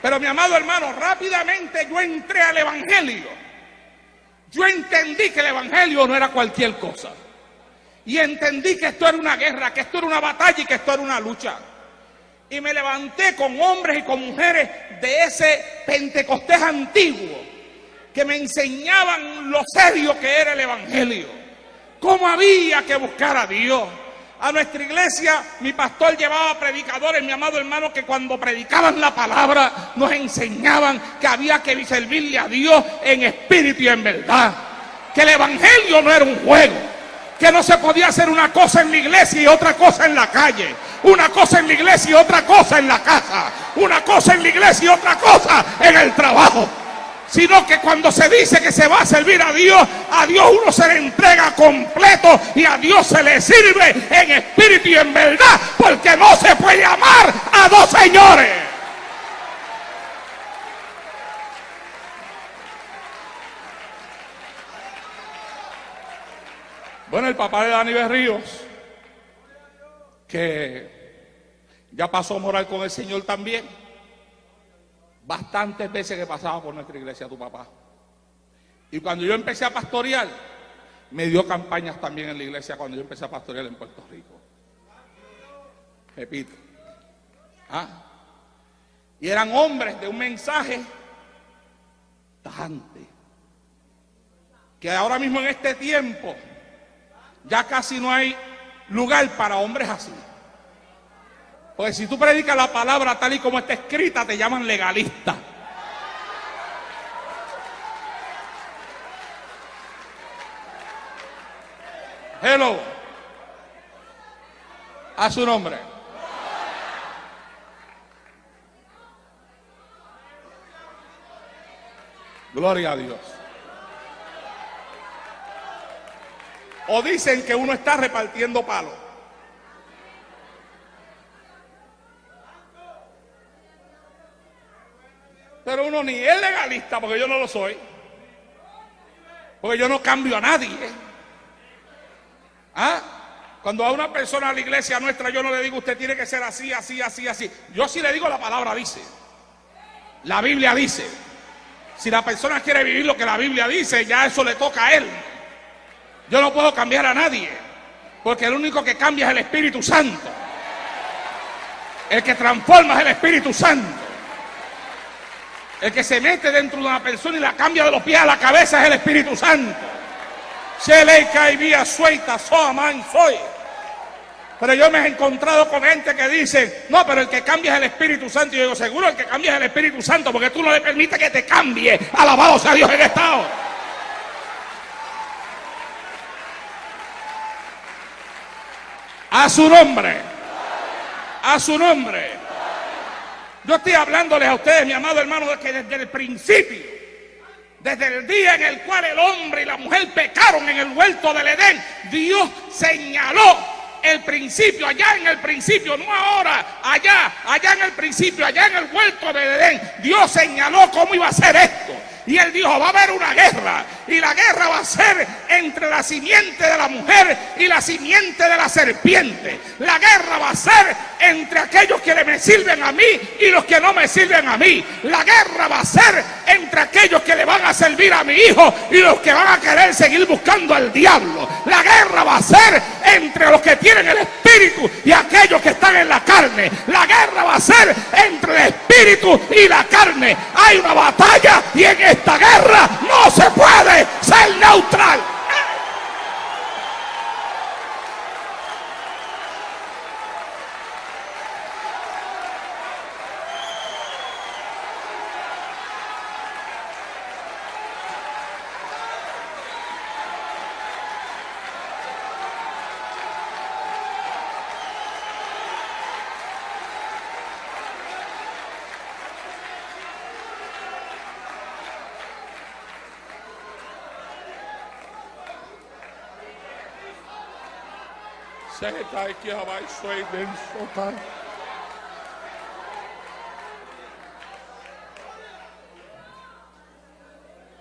Pero mi amado hermano, rápidamente yo entré al evangelio. Yo entendí que el evangelio no era cualquier cosa. Y entendí que esto era una guerra, que esto era una batalla y que esto era una lucha. Y me levanté con hombres y con mujeres de ese Pentecostés antiguo que me enseñaban lo serio que era el evangelio. Cómo había que buscar a Dios. A nuestra iglesia, mi pastor llevaba predicadores, mi amado hermano, que cuando predicaban la palabra nos enseñaban que había que servirle a Dios en espíritu y en verdad. Que el evangelio no era un juego. Que no se podía hacer una cosa en la iglesia y otra cosa en la calle. Una cosa en la iglesia y otra cosa en la casa. Una cosa en la iglesia y otra cosa en el trabajo. Sino que cuando se dice que se va a servir a Dios uno se le entrega completo y a Dios se le sirve en espíritu y en verdad, porque no se puede amar a dos señores. Bueno, el papá de Dani Berríos, que ya pasó a morar con el Señor también, bastantes veces que pasaba por nuestra iglesia tu papá. Y cuando yo empecé a pastorear, me dio campañas también en la iglesia cuando yo empecé a pastorear en Puerto Rico. Repito. Y eran hombres de un mensaje tajante. Que ahora mismo en este tiempo ya casi no hay lugar para hombres así. Porque si tú predicas la palabra tal y como está escrita, te llaman legalista. Hello. A su nombre. Gloria a Dios. O dicen que uno está repartiendo palos. Pero uno ni es legalista, porque yo no lo soy. Porque yo no cambio a nadie. Cuando a una persona a la iglesia nuestra yo no le digo usted tiene que ser así, así, así, así. Yo sí le digo la palabra dice. La Biblia dice. Si la persona quiere vivir lo que la Biblia dice, ya eso le toca a él. Yo no puedo cambiar a nadie. Porque el único que cambia es el Espíritu Santo. El que transforma es el Espíritu Santo. El que se mete dentro de una persona y la cambia de los pies a la cabeza es el Espíritu Santo. Pero yo me he encontrado con gente que dice, no, pero el que cambia es el Espíritu Santo. Y yo digo, seguro el que cambia es el Espíritu Santo, porque tú no le permites que te cambie. Alabado sea Dios en esta hora. A su nombre. A su nombre. Yo estoy hablándoles a ustedes, mi amado hermano, de que desde el principio, desde el día en el cual el hombre y la mujer pecaron en el huerto del Edén, Dios señaló el principio, allá en el principio, no ahora, allá en el principio, allá en el huerto del Edén, Dios señaló cómo iba a ser esto. Y él dijo, va a haber una guerra, y la guerra va a ser entre la simiente de la mujer y la simiente de la serpiente. La guerra va a ser entre aquellos que me sirven a mí y los que no me sirven a mí. La guerra va a ser entre aquellos que le van a servir a mi hijo y los que van a querer seguir buscando al diablo. La guerra va a ser entre los que tienen el espíritu y aquellos que están en la carne. La guerra va a ser entre el espíritu y la carne. Hay una batalla y en esta guerra no se puede ser neutral.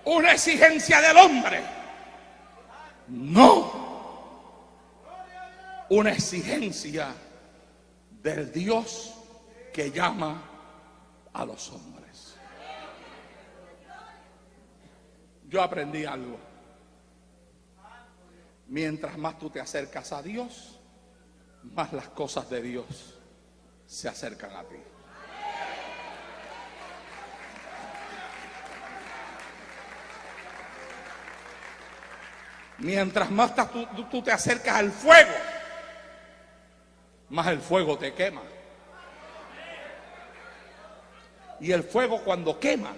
Una exigencia del hombre. No. una exigencia del Dios que llama a los hombres. Yo aprendí algo. Mientras más tú te acercas a Dios, más las cosas de Dios se acercan a ti. Mientras más tú te acercas al fuego, más el fuego te quema. Y el fuego, cuando quema,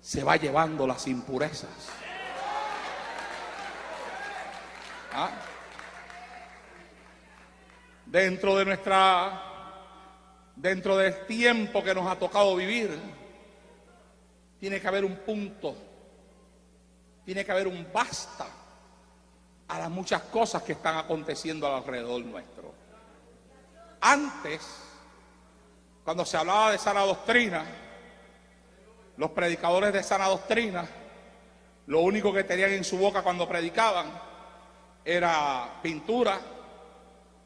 se va llevando las impurezas. ¿Ah? Dentro del tiempo que nos ha tocado vivir, tiene que haber un punto, tiene que haber un basta a las muchas cosas que están aconteciendo alrededor nuestro. Antes, cuando se hablaba de sana doctrina, los predicadores de sana doctrina, lo único que tenían en su boca cuando predicaban era pintura,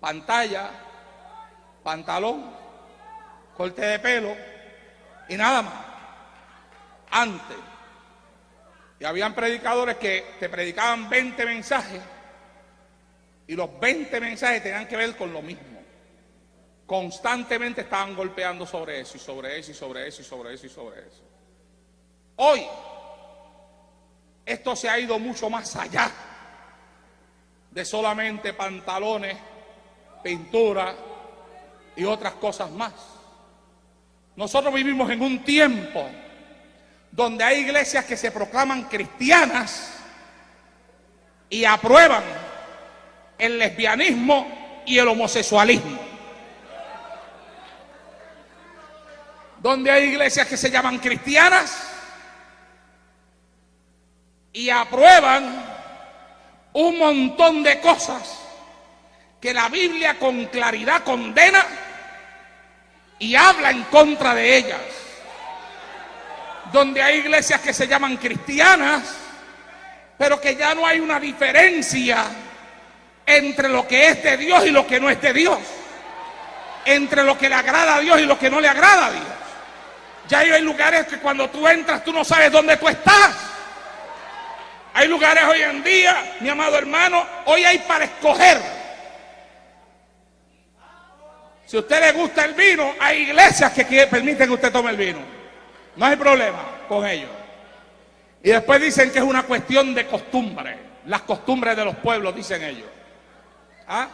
pantalla, pantalón, corte de pelo y nada más. Antes. Y habían predicadores que te predicaban 20 mensajes y los 20 mensajes tenían que ver con lo mismo. Constantemente estaban golpeando sobre eso y sobre eso y sobre eso y sobre eso y sobre eso. Hoy, esto se ha ido mucho más allá de solamente pantalones, pintura y otras cosas más. Nosotros vivimos en un tiempo donde hay iglesias que se proclaman cristianas y aprueban el lesbianismo y el homosexualismo. Donde hay iglesias que se llaman cristianas y aprueban un montón de cosas que la Biblia con claridad condena y habla en contra de ellas. Donde hay iglesias que se llaman cristianas, pero que ya no hay una diferencia entre lo que es de Dios y lo que no es de Dios, entre lo que le agrada a Dios y lo que no le agrada a Dios. Ya hay lugares que cuando tú entras tú no sabes dónde tú estás. Hay lugares hoy en día, mi amado hermano, hoy hay para escoger. Si a usted le gusta el vino, hay iglesias que permiten que usted tome el vino. No hay problema con ello. Y después dicen que es una cuestión de costumbre. Las costumbres de los pueblos, dicen ellos. ¿Ah?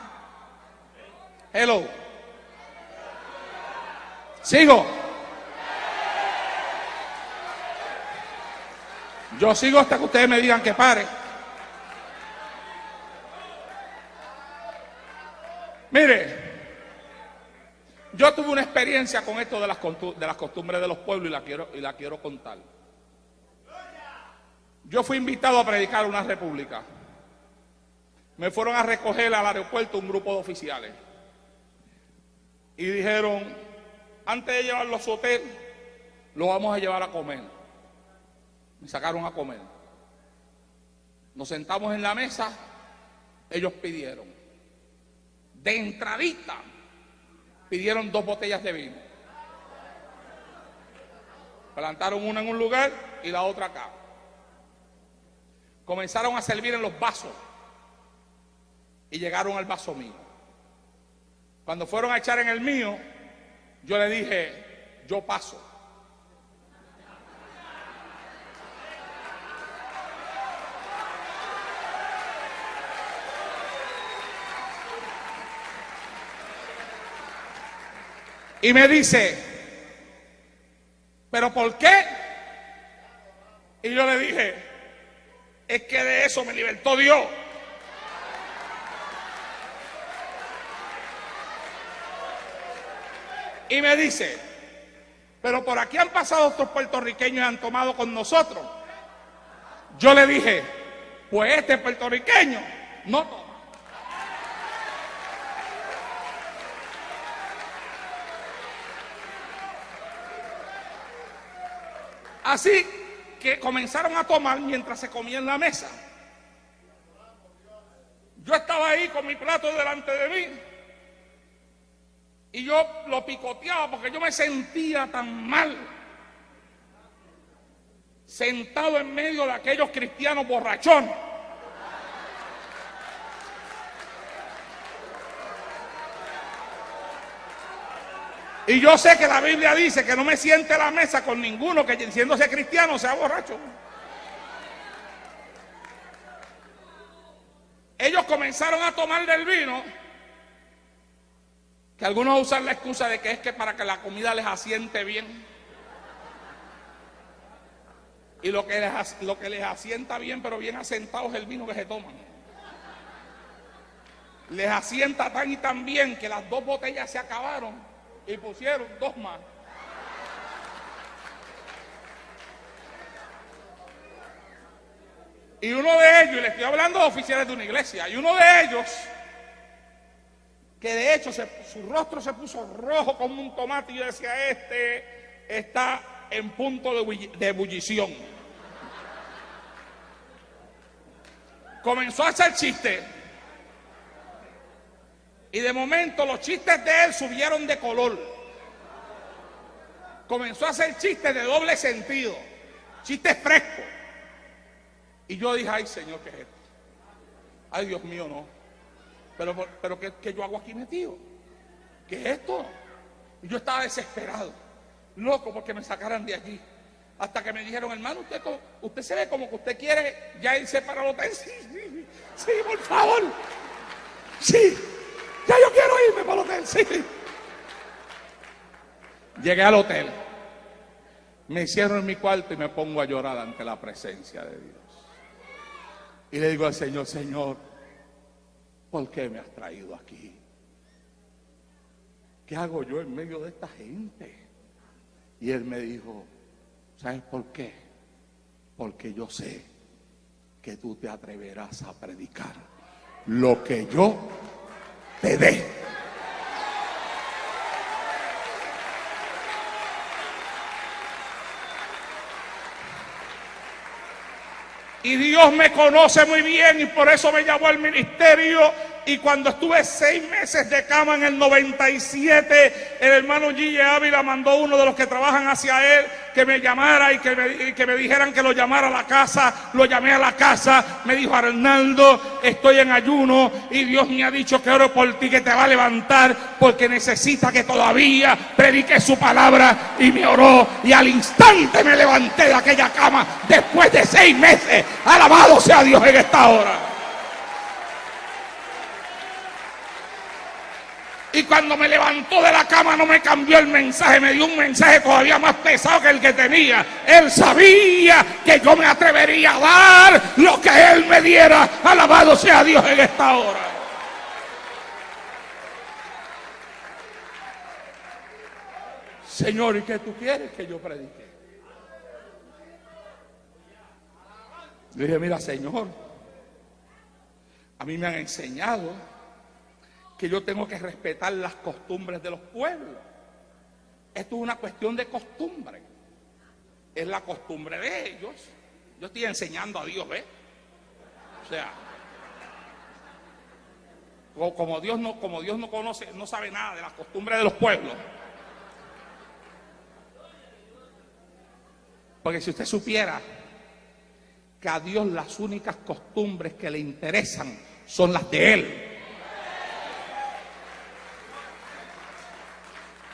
Hello. ¿Sigo? Yo sigo hasta que ustedes me digan que pare. Mire, yo tuve una experiencia con esto de las costumbres de los pueblos y la quiero contar. Yo fui invitado a predicar una república. Me fueron a recoger al aeropuerto un grupo de oficiales. Y dijeron, antes de llevarlo a su hotel, lo vamos a llevar a comer. Me sacaron a comer. Nos sentamos en la mesa, ellos pidieron. De entradita, pidieron 2 botellas de vino. Plantaron una en un lugar y la otra acá. Comenzaron a servir en los vasos y llegaron al vaso mío. Cuando fueron a echar en el mío, yo le dije, yo paso. Y me dice, ¿pero por qué? Y yo le dije, es que de eso me libertó Dios. Y me dice, pero por aquí han pasado otros puertorriqueños y han tomado con nosotros. Yo le dije, pues este puertorriqueño no toma. Así que comenzaron a tomar mientras se comía en la mesa. Yo estaba ahí con mi plato delante de mí y yo lo picoteaba porque yo me sentía tan mal, sentado en medio de aquellos cristianos borrachones. Y yo sé que la Biblia dice que no me siente a la mesa con ninguno que siéndose cristiano sea borracho. Ellos comenzaron a tomar del vino, que algunos usan la excusa de que es que para que la comida les asiente bien. Y lo que les asienta bien, pero bien asentado, es el vino que se toman. Les asienta tan y tan bien que las 2 botellas se acabaron y pusieron 2 más. Y uno de ellos, y le estoy hablando de oficiales de una iglesia, y uno de ellos, que de hecho su rostro se puso rojo como un tomate, y yo decía, este está en punto de ebullición. Comenzó a hacer chistes. Y de momento los chistes de él subieron de color. Comenzó a hacer chistes de doble sentido, chistes frescos. Y yo dije, ay Señor, ¿qué es esto? Ay Dios mío, no. Pero ¿qué yo hago aquí metido? ¿Qué es esto? Y yo estaba desesperado, loco porque me sacaran de allí. Hasta que me dijeron, hermano, usted se ve como que usted quiere ya irse para el hotel. Sí, por favor. Sí. Ya yo quiero irme para el hotel, sí. Llegué al hotel, me encierro en mi cuarto y me pongo a llorar ante la presencia de Dios. Y le digo al Señor, Señor, ¿por qué me has traído aquí? ¿Qué hago yo en medio de esta gente? Y Él me dijo, ¿sabes por qué? Porque yo sé que tú te atreverás a predicar lo que yo te dé. Y Dios me conoce muy bien y por eso me llamó al ministerio. Y cuando estuve 6 meses de cama en el 97, el hermano Gille Ávila mandó uno de los que trabajan hacia él que me llamara y que me dijeran que lo llamara a la casa. Lo llamé a la casa, me dijo, Arnaldo, estoy en ayuno y Dios me ha dicho que oro por ti, que te va a levantar porque necesita que todavía predique su palabra. Y me oró y al instante me levanté de aquella cama después de 6 meses. Alabado sea Dios en esta hora. Y cuando me levantó de la cama no me cambió el mensaje, me dio un mensaje todavía más pesado que el que tenía. Él sabía que yo me atrevería a dar lo que Él me diera. Alabado sea Dios en esta hora. Señor, ¿y qué tú quieres que yo predique? Le dije, mira, Señor, a mí me han enseñado que yo tengo que respetar las costumbres de los pueblos. Esto es una cuestión de costumbre. Es la costumbre de ellos. Yo estoy enseñando a Dios, ¿ves? O sea, como Dios no conoce, no sabe nada de las costumbres de los pueblos. Porque si usted supiera que a Dios las únicas costumbres que le interesan son las de Él.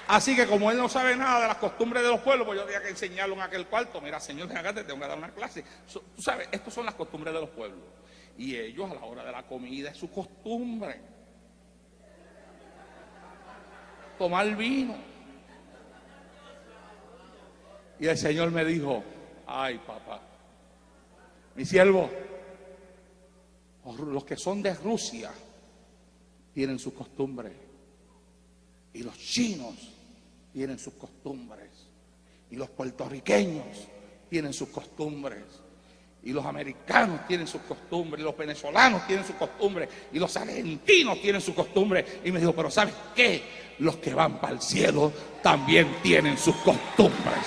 Así que como Él no sabe nada de las costumbres de los pueblos, pues yo tenía que enseñarlo en aquel cuarto. Mira, Señor, ven acá, te tengo que dar una clase. Tú sabes, estas son las costumbres de los pueblos. Y ellos a la hora de la comida es su costumbre tomar vino. Y el Señor me dijo, ay papá, mi siervo, los que son de Rusia tienen sus costumbres. Y los chinos tienen sus costumbres. Y los puertorriqueños tienen sus costumbres. Y los americanos tienen sus costumbres. Y los venezolanos tienen sus costumbres. Y los argentinos tienen sus costumbres. Y me dijo, pero ¿sabes qué? Los que van para el cielo también tienen sus costumbres.